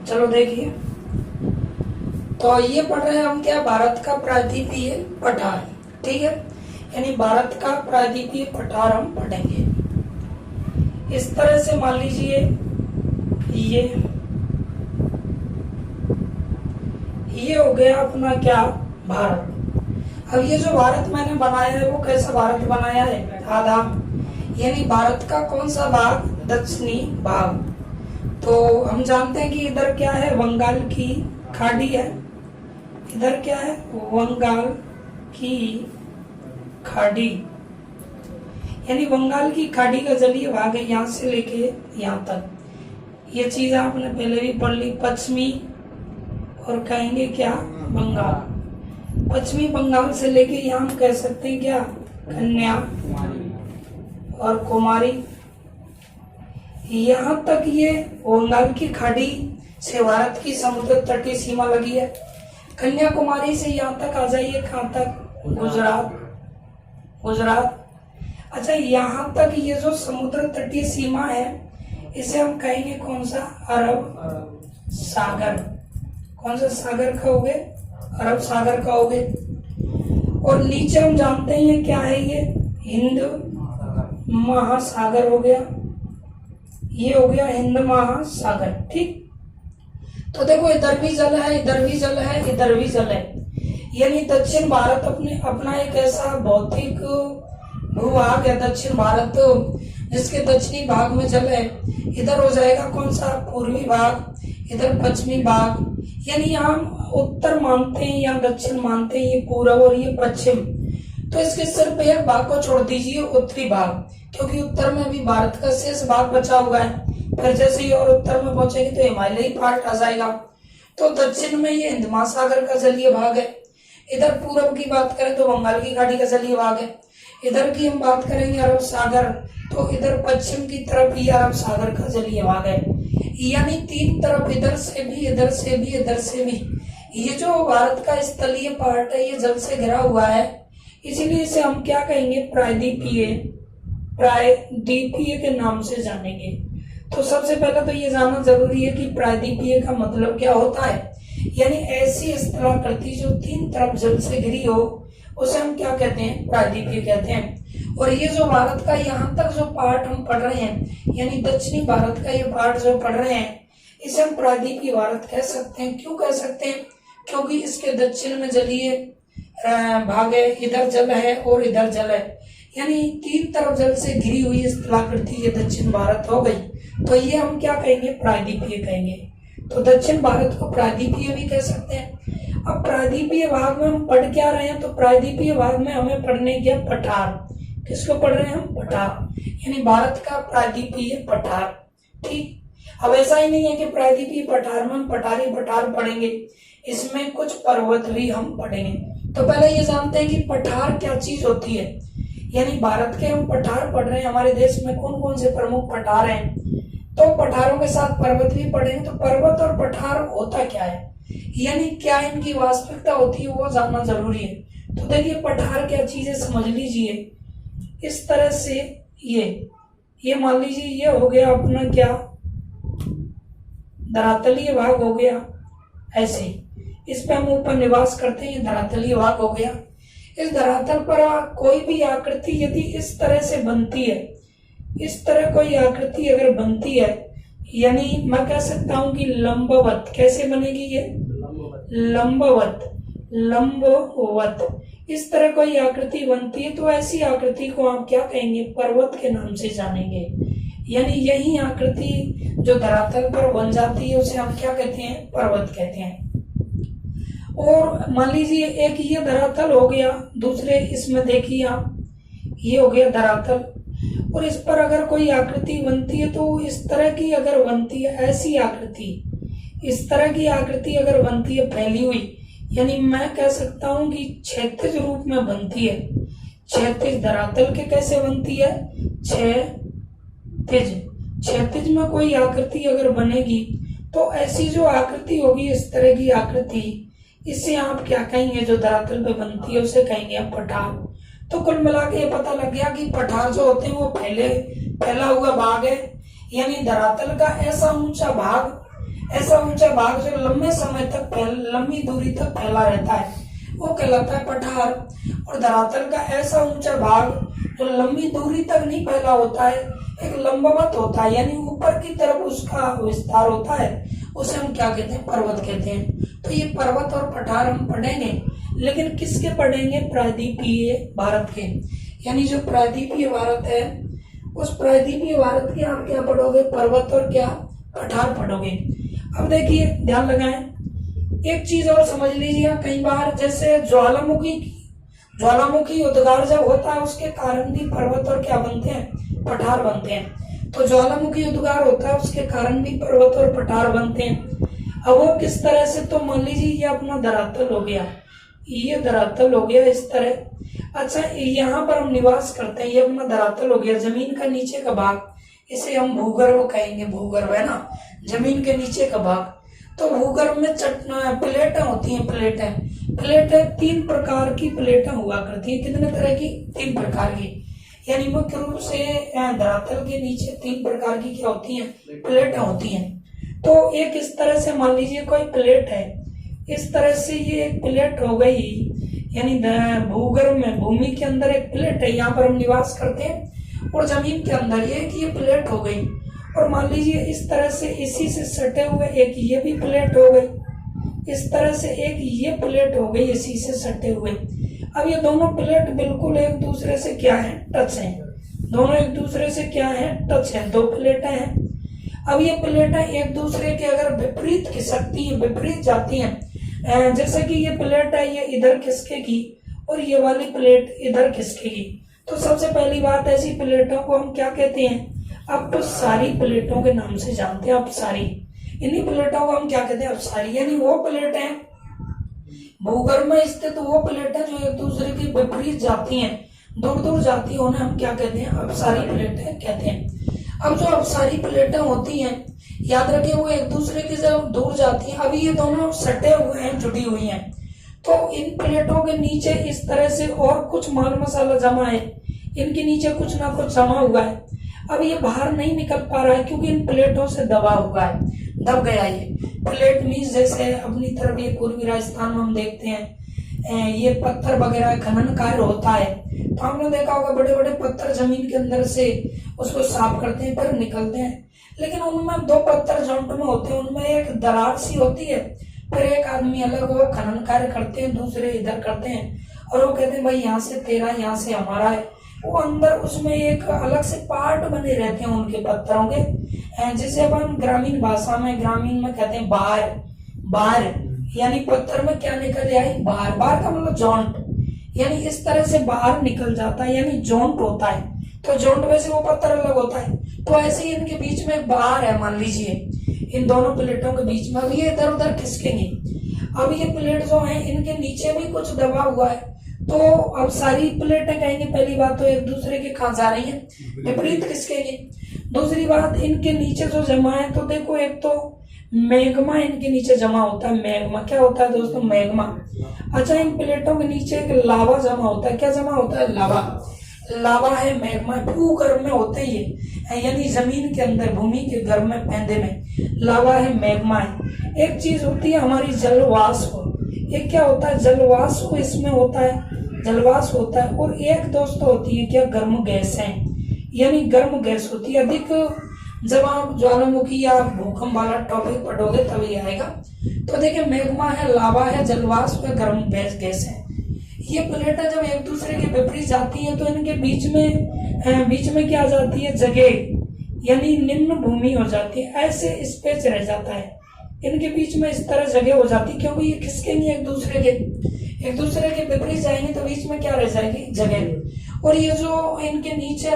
चलो देखिए, तो ये पढ़ रहे हैं हम क्या, भारत का प्रायद्वीपीय पठार। ठीक है, यानी भारत का प्रायद्वीपीय पठार हम पढ़ेंगे। इस तरह से मान लीजिए ये हो गया अपना क्या, भारत। अब ये जो भारत मैंने बनाया है वो कैसा भारत बनाया है, आधा, यानी भारत का कौन सा भाग, दक्षिणी भाग। तो हम जानते हैं कि इधर क्या है, बंगाल की खाड़ी है, इधर क्या है, बंगाल की खाड़ी, यानी बंगाल की खाड़ी का जलीय भाग है यहाँ से लेके यहाँ तक। ये चीज आपने पहले भी पढ़ ली। पश्चिमी और कहेंगे क्या, बंगाल, पश्चिमी बंगाल से लेके यहाँ हम कह सकते हैं क्या, कन्या और कुमारी, यहाँ तक ये बंगाल की खाड़ी से भारत की समुद्र तटीय सीमा लगी है। कन्याकुमारी से यहाँ तक आ जाइए, कहाँ तक, गुजरात। अच्छा, यहाँ तक ये जो समुद्र तटीय सीमा है इसे हम कहेंगे कौन सा, अरब सागर। कौन सा सागर कहोगे, अरब सागर कहोगे। और नीचे हम जानते हैं क्या है, ये हिंद महासागर हो गया, ये हो गया हिंद महासागर। ठीक, तो देखो इधर भी जल है, इधर भी जल है, इधर भी जल है, यानी दक्षिण भारत अपना एक ऐसा भौतिक भूभाग है दक्षिण भारत, जिसके दक्षिणी भाग में जल है। इधर हो जाएगा कौन सा, पूर्वी भाग, इधर पश्चिमी भाग, यानी यहाँ उत्तर मानते हैं या दक्षिण मानते हैं, ये पूर्व और ये पश्चिम। तो इसके सिर्फ एक भाग को छोड़ दीजिए, उत्तरी भाग, क्योंकि उत्तर में भी भारत का शेष भाग बचा हुआ है। फिर जैसे ही और उत्तर में पहुंचेंगे तो हिमालयी पार्ट आ जाएगा। तो दक्षिण में ये हिंद महासागर का जलीय भाग है। इधर पूर्व की बात करें तो बंगाल की खाड़ी का जलीय भाग है। इधर की हम बात करेंगे अरब सागर, तो इधर पश्चिम की तरफ ही अरब सागर का जलीय भाग है। यानी तीन तरफ, इधर से भी, इधर से भी, इधर से भी, ये जो भारत का स्थलीय पार्ट है ये जल से घिरा हुआ है, इसीलिए इसे हम क्या कहेंगे, प्रायद्वीपीय के नाम से जानेंगे। तो सबसे पहले तो ये जानना जरूरी है कि प्रायद्वीपीय का मतलब क्या होता है, यानी ऐसी स्थलाकृति जो तीन तरफ जल से घिरी हो उसे हम क्या कहते हैं, प्रायद्वीपीय कहते हैं। और ये जो भारत का यहाँ तक जो पार्ट हम पढ़ रहे हैं, यानी दक्षिणी भारत का ये पार्ट जो पढ़ रहे हैं, इसे हम प्रायद्वीपीय भारत कह सकते हैं। क्यों कह सकते हैं, क्योंकि इसके दक्षिण में जलीय भाग है, इधर जल है और इधर जल है, यानी तीन तरफ जल से घिरी हुई स्थलाकृति ये दक्षिण भारत हो गई। तो ये हम क्या कहेंगे, प्रायद्वीपीय कहेंगे। तो दक्षिण भारत को प्रायद्वीपीय भी कह सकते हैं। अब प्रायद्वीपीय भाग में हम पढ़ क्या रहे हैं, तो प्रायद्वीपीय भाग में हमें पढ़ने गया पठार। किसको पढ़ रहे हैं हम, पठार, यानी भारत का प्रायद्वीपीय पठार। ठीक, अब ऐसा ही नहीं है कि प्रायद्वीपीय पठार में हम पठारी पठार पढ़ेंगे, इसमें कुछ पर्वत भी हम पढ़ेंगे। तो पहले ये जानते हैं कि पठार क्या चीज होती है, यानी भारत के हम पठार पढ़ रहे हैं, हमारे देश में कौन कौन से प्रमुख पठार हैं, तो पठारों के साथ पर्वत भी पढ़ेंगे। तो पर्वत और पठार होता क्या है, यानी क्या इनकी वास्तविकता होती है, वो जानना जरूरी है। तो देखिए पठार क्या चीज है समझ लीजिए। इस तरह से ये मान लीजिए ये हो गया अपना क्या, धरातलीय भाग हो गया, ऐसे इस पे हम ऊपर निवास करते हैं, ये धरातलीय भाग हो गया। इस धरातल पर कोई भी आकृति यदि इस तरह से बनती है, इस तरह कोई आकृति अगर बनती है, यानी मैं कह सकता हूं कि लंबवत, कैसे बनेगी ये, लंबवत, इस तरह कोई आकृति बनती है, तो ऐसी आकृति को आप क्या कहेंगे, पर्वत के नाम से जानेंगे। यानी यही आकृति जो धरातल पर बन जाती है उसे हम क्या कहते हैं, पर्वत कहते हैं। और मान लीजिए एक ये धरातल हो गया, दूसरे इसमें देखिए आप, ये हो गया धरातल, और इस पर अगर कोई आकृति बनती है तो इस तरह की अगर बनती है, ऐसी आकृति, इस तरह की आकृति अगर बनती है फैली हुई, यानी मैं कह सकता हूं कि क्षैतिज रूप में बनती है। क्षैतिज धरातल के कैसे बनती है, क्षैतिज में कोई आकृति अगर बनेगी तो ऐसी जो आकृति होगी, इस तरह की आकृति, इससे आप क्या कहेंगे, जो धरातल पे बनती है उसे कहेंगे आप पठार। तो कुल मिला के ये पता लग गया कि पठार जो होते हैं वो फैला हुआ भाग है, यानी धरातल का ऐसा ऊंचा भाग ऐसा ऊंचा भाग जो लंबे समय तक लंबी दूरी तक फैला रहता है वो कहलाता है पठार। और धरातल का ऐसा ऊंचा भाग जो लंबी दूरी तक नहीं फैला होता है, एक लंबवत होता है, यानी ऊपर की तरफ उसका विस्तार होता है, उसे हम क्या कहते हैं, पर्वत कहते हैं। तो ये पर्वत और पठार हम पढ़ेंगे, लेकिन किसके पढ़ेंगे, प्रायद्वीपीय भारत के। यानी जो प्रायद्वीपीय भारत है उस प्रायद्वीपीय भारत के आप क्या पढ़ोगे, पर्वत और क्या, पठार पढ़ोगे। अब देखिए ध्यान लगाएं, एक चीज और समझ लीजिए, कई बार जैसे ज्वालामुखी उद्गार जब होता है उसके कारण भी पर्वत और क्या बनते हैं, पठार बनते हैं। तो ज्वालामुखी उद्गार होता है उसके कारण भी पर्वत और पठार बनते हैं। अब वो किस तरह से, तो मान लीजिए ये अपना धरातल हो गया, ये धरातल हो गया इस तरह। अच्छा, यहाँ पर हम निवास करते हैं, ये अपना धरातल हो गया, जमीन का नीचे का भाग, इसे हम भूगर्भ कहेंगे, भूगर्भ है ना, जमीन के नीचे का भाग। तो भूगर्भ में प्लेटें होती हैं, प्लेटें 3 प्रकार की प्लेटें हुआ करती हैं। कितने तरह की, 3 प्रकार की। यानी मुख्य रूप से धरातल के नीचे 3 प्रकार की क्या होती हैं, प्लेटें होती हैं। तो एक इस तरह से मान लीजिए कोई प्लेट है, इस तरह से ये एक प्लेट हो गई, यानी भूगर्भ में, भूमि के अंदर एक प्लेट है, यहाँ पर हम निवास करते हैं, और जमीन के अंदर ये प्लेट हो गई। और मान लीजिए इस तरह से इसी से सटे हुए एक ये भी प्लेट हो गई, इस तरह से एक ये प्लेट हो गई इसी से सटे हुए। अब ये दोनों प्लेट बिल्कुल एक दूसरे से क्या है, टच है, दोनों एक दूसरे से क्या है, टच है, 2 प्लेटें हैं। अब ये प्लेटें एक दूसरे के अगर विपरीत खिसकती हैं, विपरीत जाती हैं, जैसे कि ये प्लेट है, ये इधर खिसकेगी और ये वाली प्लेट इधर खिसकेगी। तो सबसे पहली बात, ऐसी प्लेटों को हम क्या कहते हैं, अपसारी प्लेटों के नाम से जानते हैं, अपसारी। इन्हीं प्लेटों को हम क्या कहते हैं, अपसारी। यानी वो प्लेटें भूगर्भ में स्थित वो प्लेटें जो एक दूसरे के विपरीत जाती हैं, दूर दूर जाती हैं, उन्हें हम क्या कहते हैं, अपसारी प्लेटें कहते हैं। अब जो अपसारी प्लेटें होती हैं, याद रखिए वो एक दूसरे के जब दूर जाती हैं, अभी ये दोनों सटे हुए हैं, जुड़ी हुई हैं, तो इन प्लेटों के नीचे इस तरह से और कुछ माल मसाला जमा है, इनके नीचे कुछ ना कुछ जमा हुआ है। अब ये बाहर नहीं निकल पा रहा है क्योंकि इन प्लेटों से दबा हुआ है, दब गया। ये प्लेट मीन्स जैसे अपनी तरफ ये पूर्वी राजस्थान में हम देखते हैं ये पत्थर वगैरह खनन कार्य होता है, तो हमने देखा होगा बड़े बड़े पत्थर जमीन के अंदर से उसको साफ करते हैं, फिर निकलते हैं, लेकिन उनमें 2 पत्थर जॉइंट में होते हैं, उनमें एक दरार सी होती है, फिर एक आदमी अलग वो खनन कार्य करते हैं, दूसरे इधर करते हैं, और वो कहते हैं भाई यहाँ से तेरा, यहाँ से हमारा है। वो अंदर उसमें एक अलग से पार्ट बने रहते हैं उनके पत्थरों के, जिसे अपन ग्रामीण भाषा में, ग्रामीण में कहते हैं बार, यानी पत्थर में क्या निकल आई, बार का मतलब जॉइंट, यानी इस तरह से बाहर निकल जाता है, यानी जॉइंट होता है। तो जॉइंट में से वो पत्थर अलग होता है। तो ऐसे ही इनके बीच में बार है, मान लीजिए इन दोनों प्लेटों के बीच में, अब ये इधर उधर खिसकेंगे। अब ये प्लेट जो है इनके नीचे भी कुछ दबा हुआ है, तो अब सारी प्लेटें कहेंगे, पहली बात तो एक दूसरे के कहाँ जा रही हैं, विपरीत खिसकेंगे। दूसरी बात, इनके नीचे जो जमा है, तो देखो एक तो मैग्मा इनके नीचे जमा होता है, मैग्मा क्या होता है दोस्तों, मैग्मा। अच्छा, इन प्लेटों के नीचे एक लावा जमा होता है, क्या जमा होता है, लावा है, मैग्मा, भूगर्भ में होते हैं ये, यानी जमीन के अंदर, भूमि के गर्भ में, पैंदे में लावा है, मैग्मा है। एक चीज होती है हमारी जलवाष्प, एक क्या होता है, जलवाष्प इसमें होता है, जलवाष्प होता है, और एक दोस्तों होती है क्या, गर्म गैस है, यानी गर्म गैस होती है। अधिक जब आप ज्वालामुखी या भूकंप वाला टॉपिक पढ़ोगे तभी आएगा। तो देखिए मैग्मा है, लावा है, जलवाष्प है, गर्म गैस है। ये प्लेटें जब एक दूसरे के विपरीत जाती हैं तो इनके बीच में क्या जाती है, जगह, यानी निम्न भूमि हो जाती है, ऐसे स्पेस रह जाता है इनके बीच में, इस तरह जगह हो जाती है, क्योंकि ये खिसकेंगे एक दूसरे के विपरीत जाएंगे तो बीच में क्या रह जाएगी, जगह। और ये जो इनके नीचे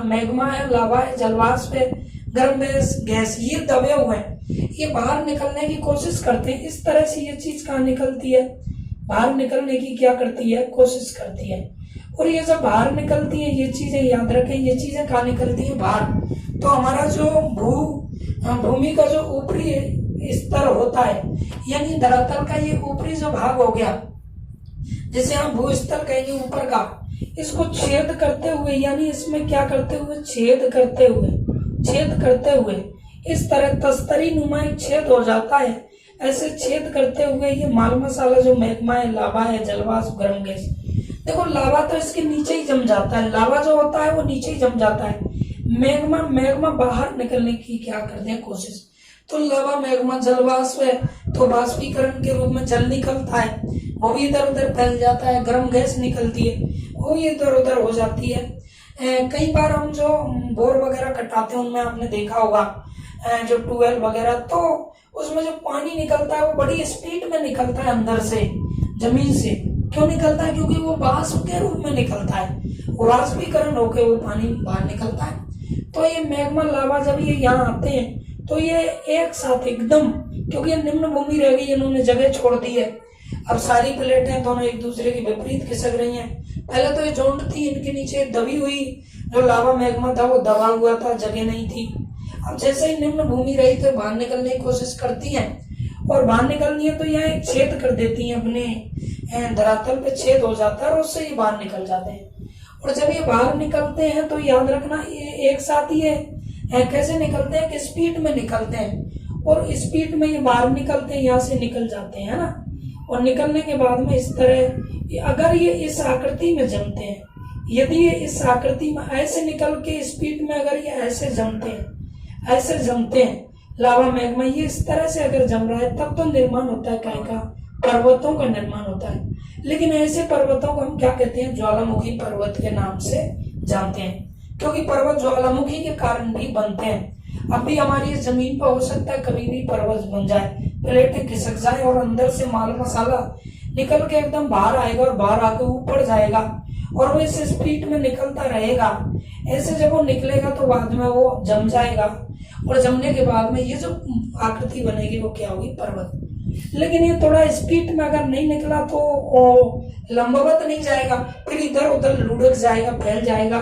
मैग्मा है, लावा है, जलवाष्प है, गर्म गैस, ये दबे हुए हैं, ये बाहर निकलने की कोशिश करते हैं। इस तरह से ये चीज कहाँ निकलती है, बाहर निकलने की क्या करती है, कोशिश करती है। और ये जब बाहर निकलती है, ये चीजें याद रखें, ये चीजें कहाँ निकलती है, बाहर। तो हमारा जो भूमि का जो ऊपरी स्तर होता है, यानी धरातल का ये ऊपरी जो भाग हो गया, जिसे हम भूस्थल कहेंगे ऊपर का, इसको छेद करते हुए, यानी इसमें क्या करते हुए, छेद करते हुए इस तरह तस्तरी नुमा एक छेद हो जाता है। ऐसे छेद करते हुए ये माल मसाला जो मैग्मा है, लावा है, जलवाष्प, गर्म गैस, देखो लावा तो इसके नीचे ही जम जाता है, लावा जो होता है वो नीचे ही जम जाता है। मैग्मा बाहर निकलने की क्या करते हैं कोशिश, तो लावा मैग्मा जलवाष्प है तो वाष्पीकरण के रूप में जल निकलता है, वो भी इधर उधर फैल जाता है। गर्म गैस निकलती है, वो भी इधर उधर हो जाती है। कई बार हम जो बोर वगैरह कटाते हैं उनमें आपने देखा होगा जो ट्यूबवेल वगैरह, तो उसमें जो पानी निकलता है वो बड़ी स्पीड में निकलता है अंदर से, जमीन से। क्यों निकलता है? क्योंकि वो वाष्प के रूप में निकलता है, वाष्पीकरण होकर वो पानी बाहर निकलता है। तो ये मैग्मा लावा जब ये यहाँ आते हैं तो ये एक साथ एकदम, क्योंकि ये निम्न भूमि रह गई, इन्होंने जगह छोड़ दी है, अब सारी प्लेटें दोनों एक दूसरे के विपरीत खिसक रही हैं। पहले तो ये जोंड थी, इनके नीचे दबी हुई जो लावा मैग्मा था वो दबा हुआ था, जगह नहीं थी। अब जैसे ही निम्न भूमि रही तो बाहर निकलने की कोशिश करती हैं, और बाहर निकलनी है तो यहाँ एक छेद कर देती हैं, अपने धरातल पे छेद हो जाता है और उससे ये बाहर निकल जाते हैं। और जब ये बाहर निकलते हैं तो याद रखना ये एक साथ ही है कैसे निकलते हैं कि स्पीड में निकलते हैं, और स्पीड में ये बाहर निकलते हैं, यहाँ से निकल जाते हैं ना। और निकलने के बाद में इस तरह अगर ये इस आकृति में जमते हैं, यदि ये इस आकृति में ऐसे निकल के स्पीड में अगर ये ऐसे जमते हैं लावा मैग्मा, ये इस तरह से अगर जम रहा है तब तो निर्माण होता है काय का, पर्वतों का निर्माण होता है। लेकिन ऐसे पर्वतों को हम क्या कहते हैं? ज्वालामुखी पर्वत के नाम से जानते हैं, क्योंकि पर्वत ज्वालामुखी के कारण भी बनते हैं। अब भी हमारी इस जमीन पर हो सकता है कभी भी पर्वत बन जाए, प्लेटें खिसक जाए और अंदर से माल मसाला निकल के एकदम बाहर आएगा और बाहर आके ऊपर जाएगा, और वो इस स्पीड में निकलता रहेगा। ऐसे जब वो निकलेगा तो बाद में वो जम जाएगा, और जमने के बाद में ये जो आकृति बनेगी वो क्या होगी? पर्वत। लेकिन ये थोड़ा स्पीड में अगर नहीं निकला तो लंबवत नहीं जाएगा, फिर इधर उधर लुढ़क जाएगा, फैल जाएगा,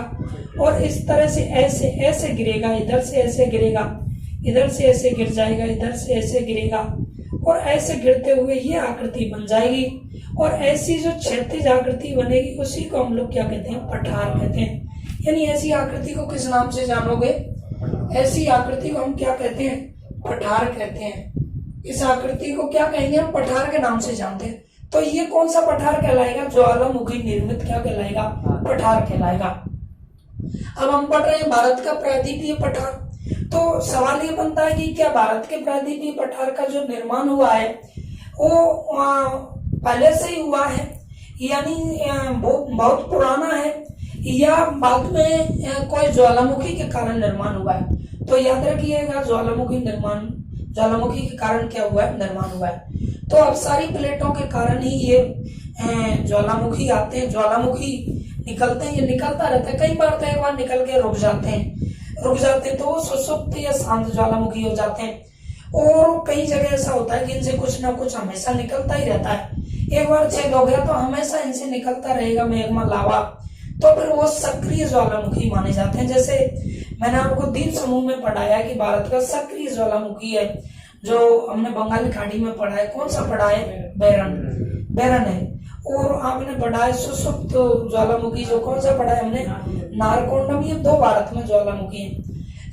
और इस तरह से ऐसे ऐसे गिरेगा, इधर से ऐसे गिरेगा, इधर से ऐसे गिर जाएगा, इधर से ऐसे गिरेगा, और ऐसे गिरते हुए ये आकृति बन जाएगी। और ऐसी जो क्षैतिज आकृति बनेगी उसी को हम लोग क्या कहते हैं? पठार कहते हैं। यानी ऐसी आकृति को किस नाम से जानोगे? ऐसी आकृति को हम क्या कहते हैं? पठार कहते हैं। इस आकृति को क्या कहेंगे? हम पठार के नाम से जानते हैं। तो ये कौन सा पठार कहलाएगा? ज्वालामुखी निर्मित क्या कहलाएगा? पठार कहलाएगा। अब हम पढ़ रहे हैं भारत का प्रायद्वीपीय पठार, तो सवाल ये बनता है कि क्या भारत के प्रायद्वीपीय पठार का जो निर्माण हुआ है वो पहले से ही हुआ है, यानी बहुत पुराना है, या बाद में कोई ज्वालामुखी के कारण निर्माण हुआ है? तो याद रखिएगा ज्वालामुखी के कारण क्या हुआ है? निर्माण हुआ है। तो अब सारी प्लेटों के कारण ही ये ज्वालामुखी आते हैं, ज्वालामुखी निकलते हैं, ये निकलता रहता है। कई बार तो एक बार निकल के रुक जाते हैं तो वो सुसुप्त या शांत ज्वालामुखी हो जाते हैं। और कई जगह ऐसा होता है कि इनसे कुछ ना कुछ हमेशा निकलता ही रहता है। एक बार छेद हो गया तो हमेशा इनसे निकलता रहेगा मैग्मा लावा, तो फिर वो सक्रिय ज्वालामुखी माने जाते हैं। जैसे मैंने आपको द्वीप समूह में पढ़ाया कि भारत का सक्रिय ज्वालामुखी है, जो हमने बंगाली खाड़ी में पढ़ा है। कौन सा पढ़ा है? बैरन है। और आपने पढ़ा है सुसुप्त ज्वालामुखी, जो कौन सा पढ़ा है हमने? नारकोंडम। ये दो भारत में ज्वालामुखी है।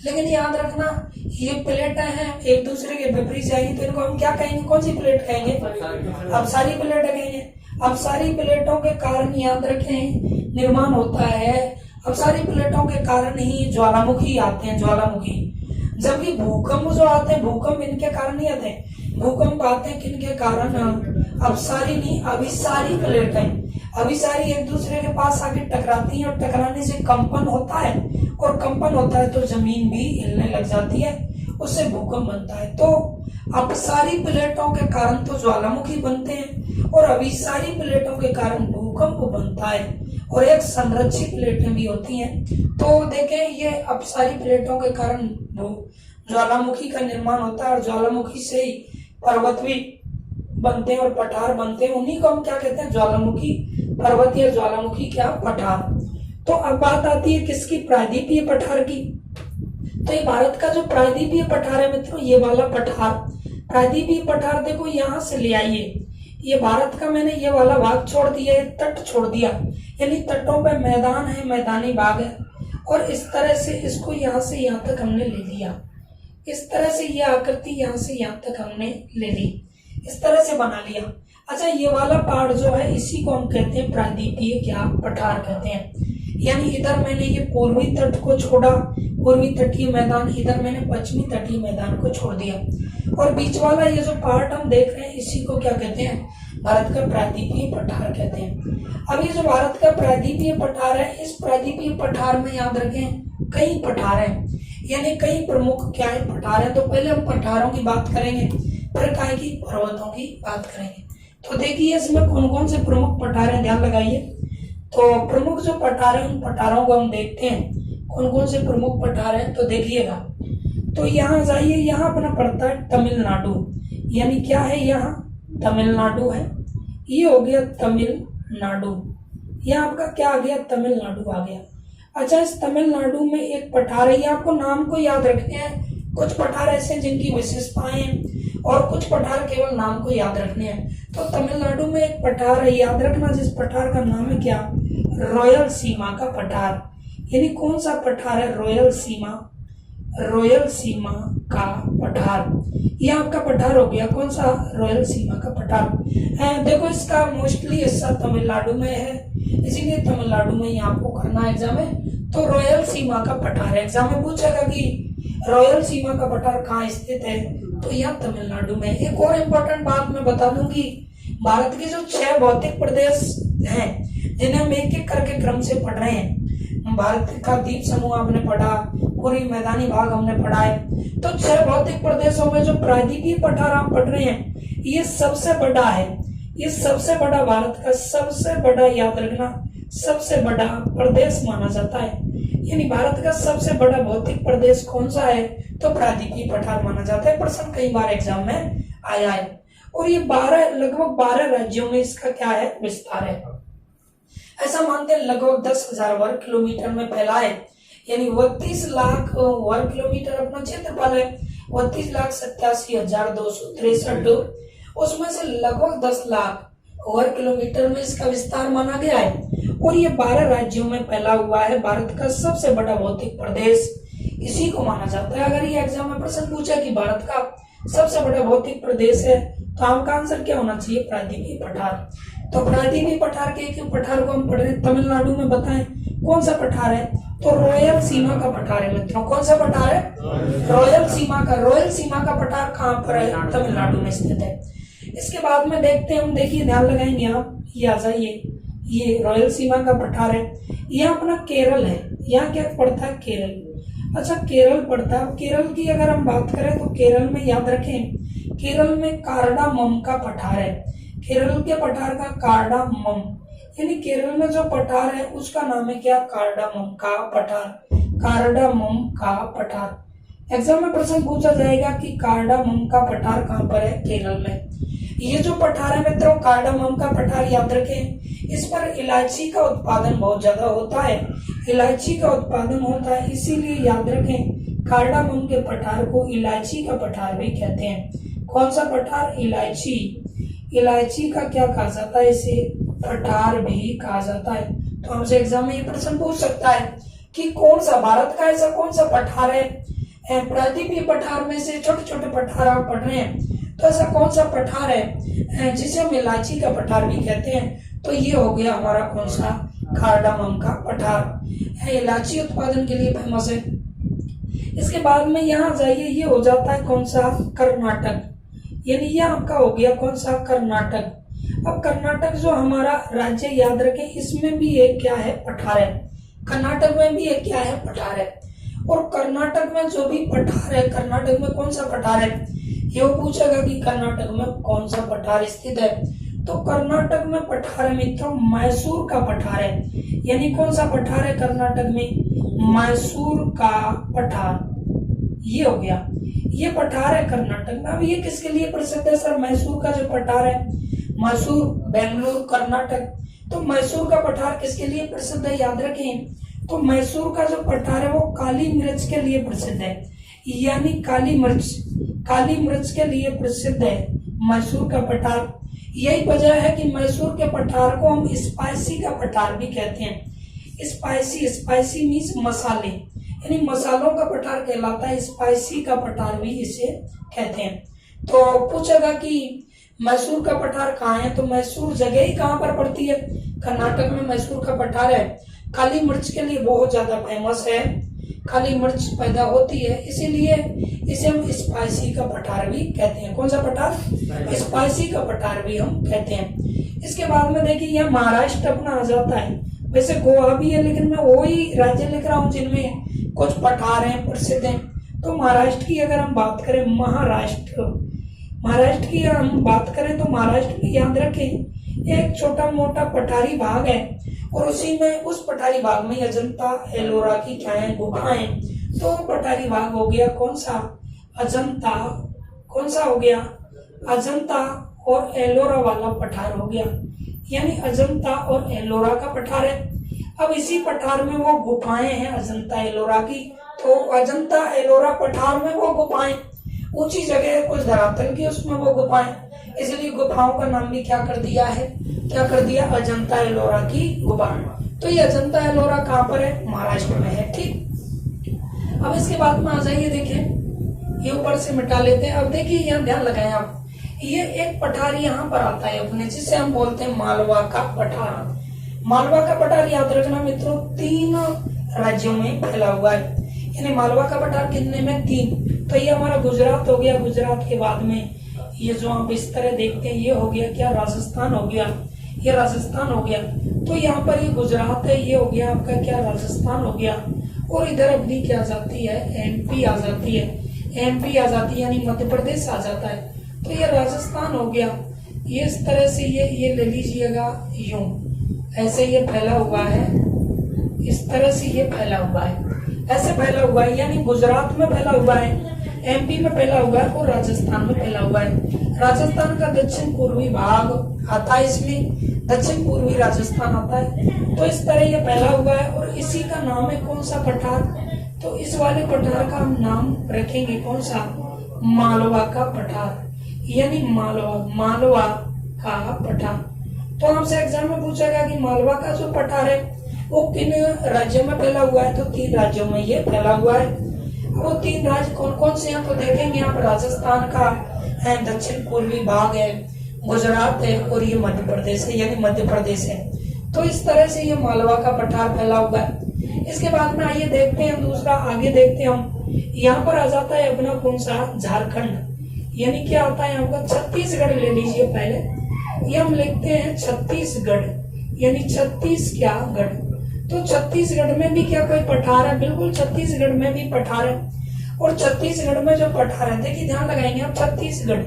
लेकिन याद रखना ये प्लेटें हैं एक दूसरे के विपरीत जाएंगी तो इनको हम क्या कहेंगे? कौन सी प्लेट कहेंगे? अब सारी प्लेटें कहेंगे। अब सारी प्लेटों के कारण याद रखें निर्माण होता है, अब सारी प्लेटों के कारण ही ज्वालामुखी आते हैं, ज्वालामुखी। जबकि भूकंप जो आते हैं, भूकंप इनके कारण नहीं आते, भूकंप आते हैं किनके कारण? अब सारी नहीं, अभी सारी प्लेटें अभी सारी एक दूसरे के पास आके टकराती हैं, और टकराने से कंपन होता है, और कंपन होता है तो जमीन भी हिलने लग जाती है, उससे भूकंप बनता है। तो अब सारी प्लेटों के कारण तो ज्वालामुखी बनते हैं, और अभी सारी प्लेटों के कारण भूकंप बनता है, और एक संरक्षित प्लेटें भी होती हैं। तो देखें ये अब सारी प्लेटों के कारण ज्वालामुखी का निर्माण होता है, और ज्वालामुखी से ही पर्वत भी बनते हैं और पठार बनते हैं। उन्हीं को हम क्या कहते हैं? ज्वालामुखी पर्वत या ज्वालामुखी क्या? पठार। तो अब बात आती है किसकी? प्रायद्वीपीय पठार की। तो ये भारत का जो प्रायद्वीपीय पठार है मित्रों, ये वाला पठार, प्रायद्वीपीय पठार देखो यहाँ से ले आइए, ये भारत का मैंने ये वाला भाग छोड़ दिया, ये तट छोड़ दिया, यानी तटों पे मैदान है, मैदानी भाग है, और इस तरह से इसको यहाँ से यहाँ तक हमने ले लिया। इस तरह से ये आकृति यहाँ से यहाँ तक हमने ले ली, इस तरह से बना लिया। अच्छा, ये वाला पार्ट जो है इसी को हम कहते हैं प्रायद्वीपीय क्या पठार कहते हैं। यानी इधर मैंने ये पूर्वी तट को छोड़ा, पूर्वी तटीय मैदान, इधर मैंने पश्चिमी तटीय मैदान को छोड़ दिया, और बीच वाला ये जो पार्ट हम देख रहे हैं इसी को क्या कहते हैं, भारत का प्रायद्वीपीय पठार कहते हैं। अब ये जो भारत का प्रायद्वीपीय पठार है, इस प्रायद्वीपीय पठार में याद रखें कई पठार हैं, यानी कई प्रमुख क्या है पठार है। तो पहले हम पठारों की बात करेंगे, फिर काय की पर्वतों की बात करेंगे। तो देखिए इसमें कौन कौन से प्रमुख पठार हैं, ध्यान लगाइए। तो प्रमुख जो पठार है उन पठारों को हम देखते हैं कौन कौन से प्रमुख पठार हैं। तो देखिएगा, तो यहाँ जाइए, यहाँ अपना पड़ता है तमिलनाडु, यानी क्या है यहाँ तमिलनाडु है, ये हो गया तमिलनाडु, यहाँ आपका क्या आ गया तमिलनाडु आ गया। अच्छा, इस तमिलनाडु में एक पठार है, ये आपको नाम को याद रखने हैं। कुछ पठार ऐसे हैं जिनकी विशेषताएं हैं और कुछ पठार केवल नाम को याद रखने हैं। तो तमिलनाडु में एक पठार है, याद रखना, जिस पठार का नाम है क्या, रॉयल सीमा का पठार। यानी कौन सा पठार है, रॉयल सीमा, रॉयल सीमा का पठार, ये आपका पठार हो गया। कौन सा, रॉयल सीमा का पठार। देखो इसका मोस्टली हिस्सा तमिलनाडु में है, इसीलिए तमिलनाडु में ही आपको करना एग्जाम है। तो रॉयल सीमा का पठार, एग्जाम में पूछेगा कि रॉयल सीमा का पठार कहाँ स्थित है, तो यह तमिलनाडु में। एक और इम्पोर्टेंट बात मैं बता दूं कि भारत के जो 6 भौतिक प्रदेश हैं जिन्हें हम एक एक करके क्रम से पढ़ रहे हैं, भारत का द्वीप समूह आपने पढ़ा, पूरी मैदानी भाग हमने पढ़ा है। तो 6 भौतिक प्रदेशों में जो प्रायद्वीपीय पठार आप पढ़ रहे हैं ये सबसे बड़ा है, ये सबसे बड़ा, भारत का सबसे बड़ा, याद रखना सबसे बड़ा प्रदेश माना जाता है। यानी भारत का सबसे बड़ा भौतिक प्रदेश कौन सा है, तो प्रायद्वीपीय पठार माना जाता है। प्रश्न कई बार एग्जाम में आया है। और ये लगभग 12 राज्यों में इसका क्या है, विस्तार है। ऐसा मानते हैं लगभग 10,000 वर्ग किलोमीटर में फैला है, यानी 32 लाख वर्ग किलोमीटर अपना क्षेत्रफल है, 32,87,263। उसमें से लगभग 10 लाख वर्ग किलोमीटर में इसका विस्तार माना गया है। और ये 12 राज्यों में फैला हुआ है, भारत का सबसे बड़ा भौतिक प्रदेश इसी को माना जाता है। अगर ये एग्जाम में प्रश्न पूछा कि भारत का सबसे बड़ा भौतिक प्रदेश है, तो आपका आंसर क्या होना चाहिए, प्रायद्वीपीय पठार। तो प्रायद्वीपीय पठार के एक पठार को हम पढ़ रहे हैं तमिलनाडु में, बताएं कौन सा पठार है, तो रॉयल सीमा का पठार है मित्रों। कौन सा पठार है, रॉयल सीमा का। रॉयल सीमा का पठार कहाँ पर है, तमिलनाडु में स्थित है। इसके बाद में देखते हैं हम, देखिए ध्यान लगाएंगे आप, ये आ जाइए, ये रॉयल सीमा का पठार है, यह अपना केरल है। यहाँ क्या पड़ता है, केरल। अच्छा, केरल पड़ता है। केरल की अगर हम बात करें तो केरल में याद रखें, केरल में कार्डामम का पठार है। केरल के पठार का कार्डामम, यानी केरल में जो पठार है उसका नाम है क्या, कार्डामम का पठार, कार्डामम का पठार। एग्जाम में प्रश्न पूछा जाएगा कि कार्डामम का पठार कहाँ पर है, केरल में। ये जो पठार है मित्रों, कार्डामम का पठार, याद रखें इस पर इलायची का उत्पादन बहुत ज्यादा होता है, इलायची का उत्पादन होता है, इसीलिए याद रखें कार्डामम के पठार को इलायची का पठार भी कहते हैं। कौन सा पठार, इलायची। इलायची का क्या कहा जाता है, इसे पठार भी कहा जाता है। तो हमसे एग्जाम में ये प्रश्न पूछ सकता है कि कौन सा भारत का ऐसा कौन सा पठार है, प्रायद्वीपीय पठार में से छोटे छोटे पठार आप पढ़ रहे हैं, तो ऐसा कौन सा पठार है जिसे हम इलायची का पठार भी कहते हैं, तो ये हो गया हमारा कौन सा, कार्डामम का पठार। इलायची उत्पादन के लिए फेमस है। इसके बाद में यहाँ जाइए, ये हो जाता है कौन सा, कर्नाटक, यानी ये आपका हो गया कौन सा, कर्नाटक। अब कर्नाटक जो हमारा राज्य, याद रखें इसमें भी एक क्या है, पठार है। कर्नाटक में भी एक क्या है, पठार है। और कर्नाटक में जो भी पठार है, कर्नाटक में कौन सा पठार है, ये वो पूछेगा कि कर्नाटक में कौन सा पठार स्थित है। तो कर्नाटक में पठार है मित्रों, मैसूर का पठार है। यानी कौन सा पठार है कर्नाटक में, मैसूर का पठार, ये हो गया, ये पठार है कर्नाटक में। अब ये किसके लिए प्रसिद्ध है सर, मैसूर का जो पठार है, मैसूर, बेंगलुरु, कर्नाटक। तो मैसूर का पठार किसके लिए प्रसिद्ध है, याद रखें, तो मैसूर का जो पठार है वो काली मिर्च के लिए प्रसिद्ध है, यानी काली मिर्च, काली मिर्च के लिए प्रसिद्ध है मैसूर का पठार। यही वजह है कि मैसूर के पठार को हम स्पाइसी का पठार भी कहते हैं। स्पाइसी, स्पाइसी मीन्स मसाले, यानी मसालों का पठार कहलाता है, स्पाइसी का पठार भी इसे कहते हैं। तो पूछेगा कि मैसूर का पठार कहाँ है, तो मैसूर जगह ही कहाँ पर पड़ती है, कर्नाटक में मैसूर का पठार है। काली मिर्च के लिए बहुत ज्यादा फेमस है, काली मिर्च पैदा होती है, इसीलिए इसे हम स्पाइसी का पठार भी कहते हैं। कौन सा पठार, स्पाइसी का पठार भी हम कहते हैं। इसके बाद में देखिए यह महाराष्ट्र अपना आ जाता है, वैसे गोवा भी है लेकिन मैं वही राज्य लिख रहा हूँ जिनमें कुछ पठार हैं प्रसिद्ध हैं। तो महाराष्ट्र की अगर हम बात करें, महाराष्ट्र की अगर हम बात करें तो महाराष्ट्र में याद रखें एक छोटा मोटा पठारी भाग है और उसी में उस पठारी भाग में अजंता एलोरा की क्या है, गुफाएं। तो पठारी भाग हो गया कौन सा, अजंता, कौन सा हो गया, अजंता और एलोरा वाला पठार हो गया, यानी अजंता और एलोरा का पठार है। अब इसी पठार में वो गुफाएं हैं अजंता एलोरा की, तो अजंता एलोरा पठार में वो गुफाएं, ऊंची जगह है कुछ धरातल की, उसमें वो गुफाएं, इसलिए गुफाओं का नाम भी क्या कर दिया है, क्या कर दिया, अजंता एलोरा की गुफा। तो ये अजंता एलोरा कहाँ पर है, महाराष्ट्र में है। ठीक, अब इसके बाद में आ जाइए, देखिए ये ऊपर से मिटा लेते हैं। अब देखिए यहाँ ध्यान लगाएं आप, ये एक पठार यहाँ पर आता है अपने, जिसे हम बोलते हैं मालवा का पठार। मालवा का पठार याद रखना मित्रों 3 राज्यों में फैला हुआ है, यानी मालवा का पठार कितने में, 3। तो ये हमारा गुजरात हो गया, गुजरात के बाद में ये जो आप इस तरह देखते हैं ये हो गया क्या, राजस्थान हो गया, ये राजस्थान हो गया। तो यहाँ पर ये गुजरात है, ये हो गया आपका क्या, राजस्थान हो गया। और इधर अपनी क्या आ जाती है, एमपी आ जाती है, एमपी आ जाती है, यानी मध्य प्रदेश आ जाता है। तो ये राजस्थान हो गया। ये इस तरह से ये ले लीजिएगा, यूं ऐसे ये फैला हुआ है, इस तरह से ये फैला हुआ है, ऐसे फैला हुआ है, यानी गुजरात में फैला हुआ है, एमपी में फैला हुआ है और राजस्थान में फैला हुआ है। राजस्थान का दक्षिण पूर्वी भाग आता है, इसमें दक्षिण पूर्वी राजस्थान आता है। तो इस तरह ये फैला हुआ है और इसी का नाम है कौन सा पठार, तो इस वाले पठार का हम नाम रखेंगे कौन सा, मालवा का पठार, यानी मालवा का पठार। तो हमसे एग्जाम में पूछेगा कि मालवा का जो पठार है वो किन राज्यों में फैला हुआ है, तो 3 राज्यों में ये फैला हुआ है। वो 3 राज्य कौन कौन से हैं, तो देखेंगे आप, राजस्थान का है, दक्षिण पूर्वी भाग है, गुजरात है और ये मध्य प्रदेश है, यानी मध्य प्रदेश है। तो इस तरह से ये मालवा का पठार फैला हुआ है। इसके बाद में आइए देखते हैं दूसरा, आगे देखते हैं हम, यहाँ पर आ जाता है अपना कौन सा, झारखंड, यानी क्या आता है आपका, छत्तीसगढ़ ले लीजिए पहले, ये हम लिखते हैं छत्तीसगढ़, यानी छत्तीस क्या गढ़। तो छत्तीसगढ़ में भी क्या कोई पठार है, बिल्कुल छत्तीसगढ़ में भी पठार है। और छत्तीसगढ़ में जो पठार है, देखिए ध्यान लगाएंगे आप, छत्तीसगढ़,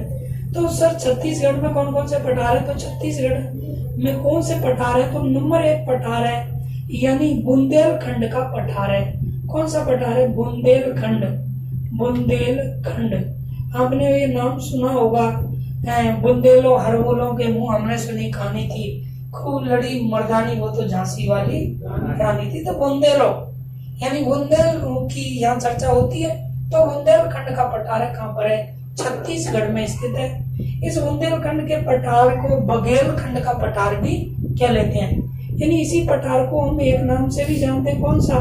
तो सर छत्तीसगढ़ में कौन कौन से पठार है, तो छत्तीसगढ़ में कौन से पठार है, तो नंबर 1 पठार है, यानी बुंदेलखंड का पठार है। कौन सा पठार है, बुंदेलखंड, बुंदेलखंड। आपने ये नाम सुना होगा, बुंदेलो हरवोलों के मुंह हमने सुनी कहानी थी, खूब लड़ी मर्दानी वो तो झांसी वाली रानी थी। तो बुंदेलो यानी बुंदेल की यहाँ चर्चा होती है। तो बुंदेलखंड का पठार है, कहाँ पर है, छत्तीसगढ़ में स्थित है। इस बुंदेलखंड के पठार को बघेलखंड का पठार भी कह लेते हैं, यानी इसी पठार को हम एक नाम से भी जानते हैं, कौन सा,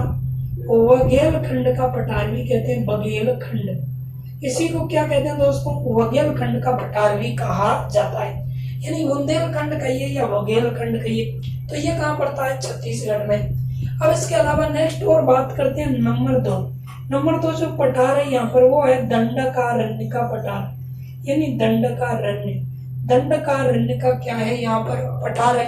बघेलखंड का पठार भी कहते हैं, बघेलखंड। इसी को क्या कहते हैं दोस्तों, बघेलखंड का पठार भी कहा जाता है, यानी बुंदेलखंड कहिए या बघेलखंड कहिए। तो ये कहाँ पड़ता है, छत्तीसगढ़ में। अब इसके अलावा नेक्स्ट और बात करते हैं नंबर 2। नंबर 2 जो पठार है यहाँ पर वो है दंडकारण्य का पठार, यानी दंडकारण्य। दंडकारण्य का क्या है, यहाँ पर पठार है।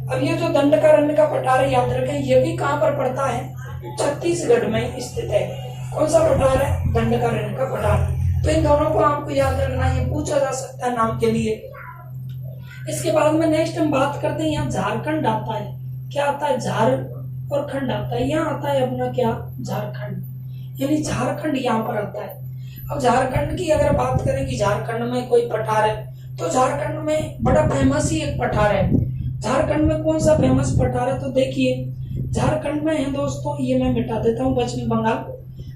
अब ये जो दंडकारण्य का पठार है, याद रखें ये भी कहाँ पर पड़ता है, छत्तीसगढ़ में स्थित है। कौन सा पठार है, दंडकारण्य का पठार। तो इन दोनों को आपको याद रखना, ये पूछा जा सकता है नाम के लिए। इसके बाद में नेक्स्ट हम बात करते हैं, यहाँ झारखंड आता है, क्या आता है, झार और खंड आता है। यहाँ आता है अपना क्या, झारखंड, यानी झारखंड यहाँ पर आता है। अब झारखंड की अगर बात करें कि झारखंड में कोई पठार है, तो झारखंड में बड़ा फेमस ही एक पठार है। झारखंड में कौन सा फेमस पठार है, तो देखिए झारखंड में है दोस्तों, ये मैं मिटा देता हूँ, पश्चिम बंगाल।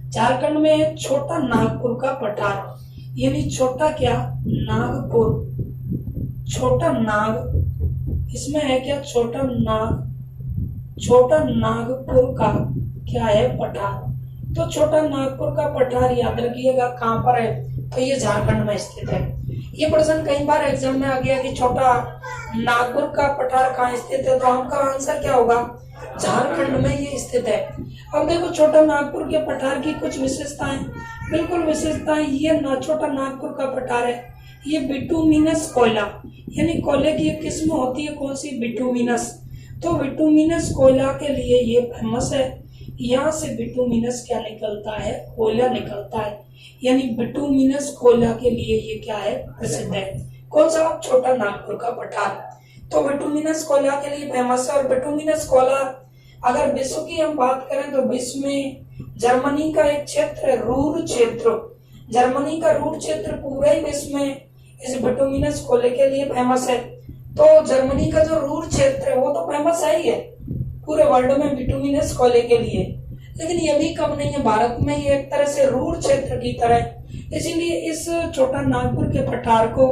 झारखंड में है छोटा नागपुर का पठार, यानी छोटा क्या, नागपुर, छोटा नाग, इसमें है क्या, छोटा नागपुर का क्या है, पठार। तो छोटा नागपुर का पठार याद रखिएगा कहाँ पर है, तो ये झारखंड में स्थित है। ये प्रश्न कई बार एग्जाम में आ गया कि छोटा नागपुर का पठार कहाँ स्थित है, तो आपका आंसर क्या होगा, झारखंड में ये स्थित है। अब देखो छोटा नागपुर के पठार की कुछ विशेषताएं, बिल्कुल विशेषताएं, ये छोटा नागपुर का पठार है, ये बिटुमिनस कोयला यानी कोयले की एक किस्म होती है, कौन सी, बिटुमिनस। तो बिटुमिनस कोयला के लिए ये फेमस है। यहाँ से बिटुमिनस क्या निकलता है, कोयला निकलता है, यानी बिटुमिनस कोयला के लिए ये क्या है, प्रसिद्ध है। कौन सा, छोटा नागपुर का पठार। तो बिटुमिनस कोयला के लिए फेमस है। और बिटुमिनस कोयला अगर विश्व की हम बात करें तो विश्व में जर्मनी का एक क्षेत्र है, रूर क्षेत्र, जर्मनी का रूर क्षेत्र पूरे ही विश्व में इस बिटुमिनस कोयले के लिए फेमस है। तो जर्मनी का जो रूर क्षेत्र है वो तो फेमस है ही है पूरे वर्ल्ड में बिटुमिनस कोयले के लिए, लेकिन ये भी कम नहीं है, भारत में ये एक तरह से रूर क्षेत्र की तरह। इसीलिए इस छोटा नागपुर के पठार को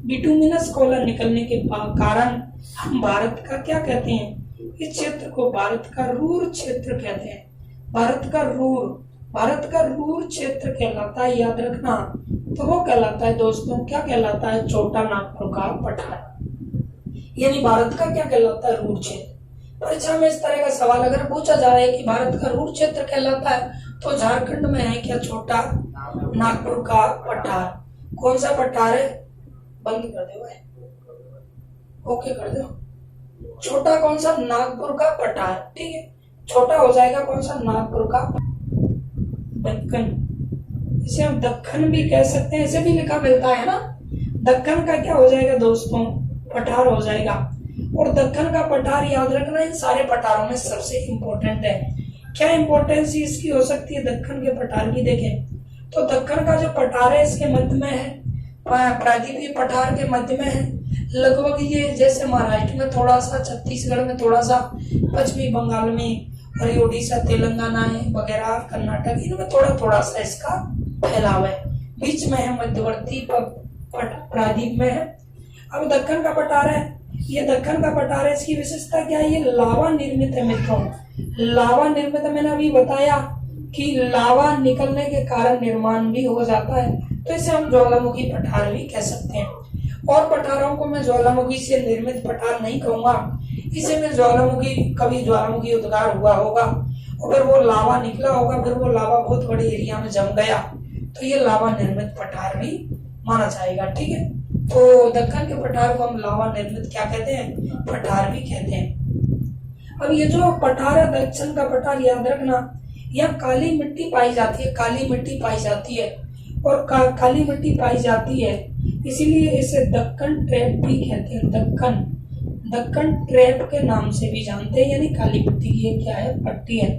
बिटुमिनस कोयला निकलने के कारण हम भारत का क्या कहते हैं, इस क्षेत्र को भारत का रूर क्षेत्र कहते हैं। भारत का रूर क्षेत्र कहलाता है, याद रखना। तो वो कहलाता है दोस्तों, क्या कहलाता है, छोटा नागपुर का पठार, यानी भारत का क्या कहलाता है, रूर क्षेत्र। परीक्षा में इस तरह का सवाल अगर पूछा जा रहा है कि भारत का रूर क्षेत्र कहलाता है, तो झारखंड में है क्या, छोटा नागपुर का पठार। कौन सा पठार है, बंद कर दो, ओके कर दो। छोटा कौन सा, नागपुर का पठार, ठीक है। छोटा हो जाएगा कौन सा, नागपुर का दक्कन, इसे हम दक्कन भी कह सकते हैं, इसे भी लिखा मिलता है ना। दक्कन का क्या हो जाएगा दोस्तों, पठार हो जाएगा। और दक्कन का पठार याद रखना इन सारे पठारों में सबसे इंपॉर्टेंट है। क्या इंपॉर्टेंस इसकी हो सकती है दक्कन के पठार की, देखें तो दक्कन का जो पठार है इसके मध्य में है, प्रायद्वीपीय पठार के मध्य में है। लगभग ये जैसे महाराष्ट्र में थोड़ा सा, छत्तीसगढ़ में थोड़ा सा, पश्चिमी बंगाल में, और ये उड़ीसा तेलंगाना है वगैरह, कर्नाटक, इनमें थोड़ा थोड़ा सा इसका फैलाव है। बीच में है, मध्यवर्ती प्रायद्वीप में है। अब दक्कन का पठार है, ये दक्कन का पठार है, इसकी विशेषता क्या है, ये लावा निर्मित है मित्रों। लावा निर्मित, मैंने अभी बताया कि लावा निकलने के कारण निर्माण भी हो जाता है, तो इसे हम ज्वालामुखी पठार भी कह सकते हैं। और पठारों को मैं ज्वालामुखी से निर्मित पठार नहीं कहूंगा, इसे मैं ज्वालामुखी, कभी ज्वालामुखी उद्गार हुआ होगा और फिर वो लावा निकला होगा, फिर वो लावा बहुत बड़े एरिया में जम गया, तो ये लावा निर्मित पठार भी माना जाएगा, ठीक है। तो दक्कन के पठार को हम लावा निर्मित क्या कहते हैं, पठार भी कहते हैं। अब ये जो पठार है, दक्षिण का पठार, याद रखना, यहाँ काली मिट्टी पाई जाती है, काली मिट्टी पाई जाती है, और काली मिट्टी पाई जाती है, इसीलिए इसे दक्कन ट्रैप भी कहते हैं। दक्कन ट्रैप के नाम से भी जानते हैं, यानी काली मिट्टी की क्या है, पट्टी है।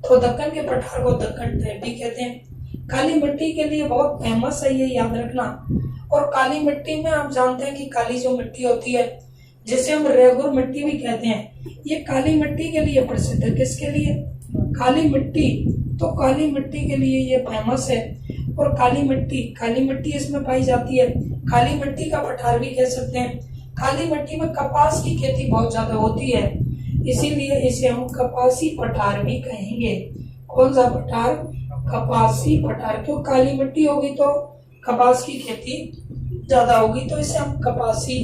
तो दक्कन के पठार को दक्कन ट्रैप भी कहते हैं। काली मिट्टी के लिए बहुत फेमस है, ये याद रखना। और काली मिट्टी में आप जानते हैं कि काली जो मिट्टी होती है, जिसे हम रेगुर मिट्टी भी कहते हैं, ये काली मिट्टी के लिए प्रसिद्ध है। किसके लिए, काली मिट्टी। तो काली मिट्टी के लिए ये फेमस है। और काली मिट्टी इसमें पाई जाती है, काली मिट्टी का पठार भी कह सकते हैं। काली मिट्टी में कपास की खेती बहुत ज्यादा होती है, इसीलिए इसे हम कपासी पठार भी कहेंगे। कौन सा पठार, कपासी पठार। क्यों, काली मिट्टी होगी तो कपास की खेती ज्यादा होगी, तो इसे हम कपासी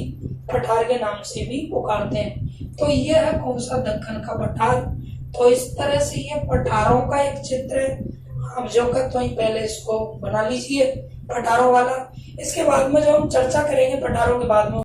पठार के नाम से भी पुकारते हैं। तो ये है कौन सा, दक्कन का पठार। तो इस तरह से ये पठारों का एक चित्र है, आप जो कर तो पहले इसको बना लीजिए पठारों वाला। इसके बाद में जो हम चर्चा करेंगे पठारों के बाद में